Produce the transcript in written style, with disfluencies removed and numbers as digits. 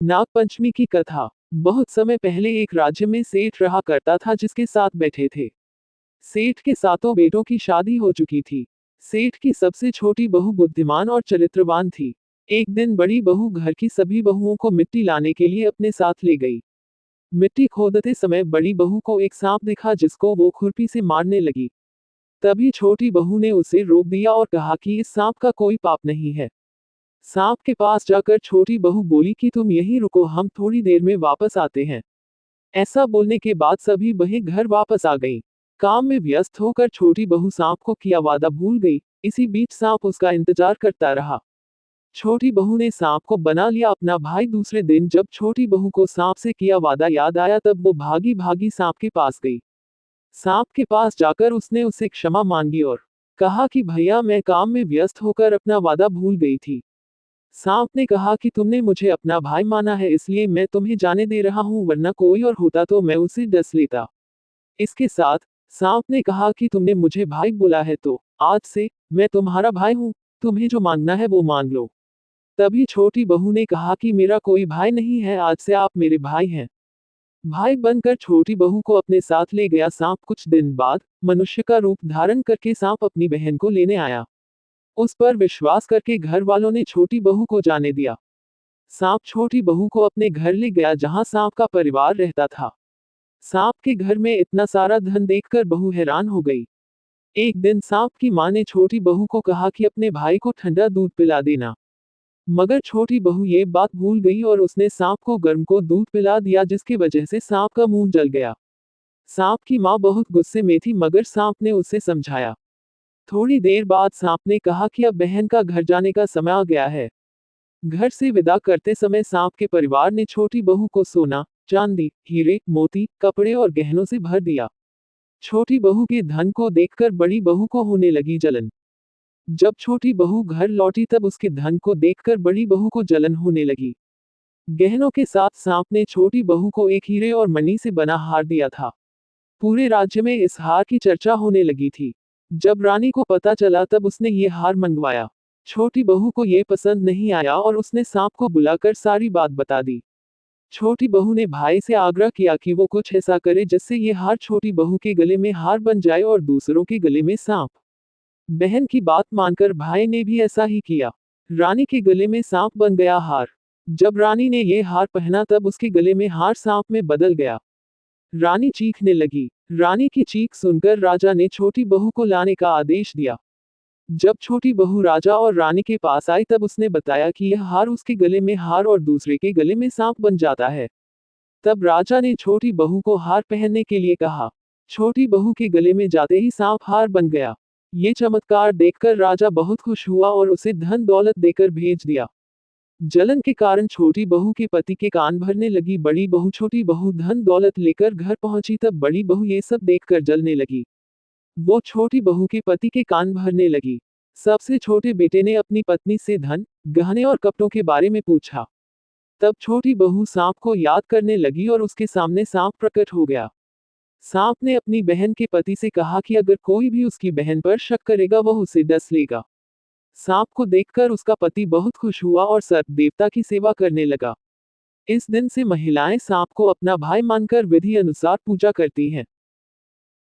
नागपंचमी की कथा। बहुत समय पहले एक राज्य में सेठ रहा करता था जिसके साथ बैठे थे। सेठ के सातों बेटों की शादी हो चुकी थी। सेठ की सबसे छोटी बहू बुद्धिमान और चरित्रवान थी। एक दिन बड़ी बहू घर की सभी बहुओं को मिट्टी लाने के लिए अपने साथ ले गई। मिट्टी खोदते समय बड़ी बहू को एक सांप दिखा जिसको वो खुरपी से मारने लगी। तभी छोटी बहू ने उसे रोक दिया और कहा कि इस सांप का कोई पाप नहीं है। सांप के पास जाकर छोटी बहू बोली कि तुम यहीं रुको, हम थोड़ी देर में वापस आते हैं। ऐसा बोलने के बाद सभी बहें घर वापस आ गईं। काम में व्यस्त होकर छोटी बहू सांप को किया वादा भूल गई। इसी बीच सांप उसका इंतजार करता रहा। छोटी बहू ने सांप को बना लिया अपना भाई। दूसरे दिन जब छोटी बहू को सांप से किया वादा याद आया तब वो भागी भागी सांप के पास गई। सांप के पास जाकर उसने उसे क्षमा मांगी और कहा कि भैया, मैं काम में व्यस्त होकर अपना वादा भूल गई थी। सांप ने कहा कि तुमने मुझे अपना भाई माना है, इसलिए मैं तुम्हें जाने दे रहा हूं, वरना कोई और होता तो मैं उसे डस लेता। इसके साथ सांप ने कहा कि तुमने मुझे भाई बोला है तो आज से मैं तुम्हारा भाई हूं, तुम्हें जो मांगना है वो मांग लो। तभी छोटी बहू ने कहा कि मेरा कोई भाई नहीं है, आज से आप मेरे भाई हैं। भाई बनकर छोटी बहू को अपने साथ ले गया सांप। कुछ दिन बाद मनुष्य का रूप धारण करके सांप अपनी बहन को लेने आया। उस पर विश्वास करके घर वालों ने छोटी बहू को जाने दिया। सांप छोटी बहू को अपने घर ले गया जहां सांप का परिवार रहता था। सांप के घर में इतना सारा धन देखकर बहू हैरान हो गई। एक दिन सांप की मां ने छोटी बहू को कहा कि अपने भाई को ठंडा दूध पिला देना। मगर छोटी बहू ये बात भूल गई और उसने सांप को गर्म को दूध पिला दिया, जिसकी वजह से सांप का मुंह जल गया। सांप की मां बहुत गुस्से में थी मगर सांप ने उसे समझाया। थोड़ी देर बाद सांप ने कहा कि अब बहन का घर जाने का समय आ गया है। घर से विदा करते समय सांप के परिवार ने छोटी बहू को सोना, चांदी, हीरे, मोती, कपड़े और गहनों से भर दिया। छोटी बहू के धन को देखकर बड़ी बहू को होने लगी जलन। जब छोटी बहू घर लौटी तब उसके धन को देखकर बड़ी बहू को जलन होने लगी। गहनों के साथ सांप ने छोटी बहू को एक हीरे और मणि से बना हार दिया था। पूरे राज्य में इस हार की चर्चा होने लगी थी। जब रानी को पता चला तब उसने ये हार मंगवाया। छोटी बहू को ये पसंद नहीं आया और उसने सांप को बुलाकर सारी बात बता दी। छोटी बहू ने भाई से आग्रह किया कि वो कुछ ऐसा करे जिससे ये हार छोटी बहू के गले में हार बन जाए और दूसरों के गले में सांप। बहन की बात मानकर भाई ने भी ऐसा ही किया। रानी के गले में सांप बन गया हार। जब रानी ने ये हार पहना तब उसके गले में हार सांप में बदल गया। रानी चीखने लगी। रानी की चीख सुनकर राजा ने छोटी बहू को लाने का आदेश दिया। जब छोटी बहू राजा और रानी के पास आई तब उसने बताया कि यह हार उसके गले में हार और दूसरे के गले में सांप बन जाता है। तब राजा ने छोटी बहू को हार पहनने के लिए कहा। छोटी बहू के गले में जाते ही सांप हार बन गया। ये चमत्कार देखकर राजा बहुत खुश हुआ और उसे धन दौलत देकर भेज दिया। जलन के कारण छोटी बहू के पति के कान भरने लगी। बड़ी बहू छोटी बहू धन दौलत लेकर घर पहुंची तब बड़ी बहू ये सब देखकर जलने लगी। वो छोटी बहू के पति के कान भरने लगी। सबसे छोटे बेटे ने अपनी पत्नी से धन, गहने और कपड़ों के बारे में पूछा। तब छोटी बहू सांप को याद करने लगी और उसके सामने सांप प्रकट हो गया। सांप ने अपनी बहन के पति से कहा कि अगर कोई भी उसकी बहन पर शक करेगा वह उसे डस लेगा। सांप को देखकर उसका पति बहुत खुश हुआ और सर्प देवता की सेवा करने लगा। इस दिन से महिलाएं सांप को अपना भाई मानकर विधि अनुसार पूजा करती हैं।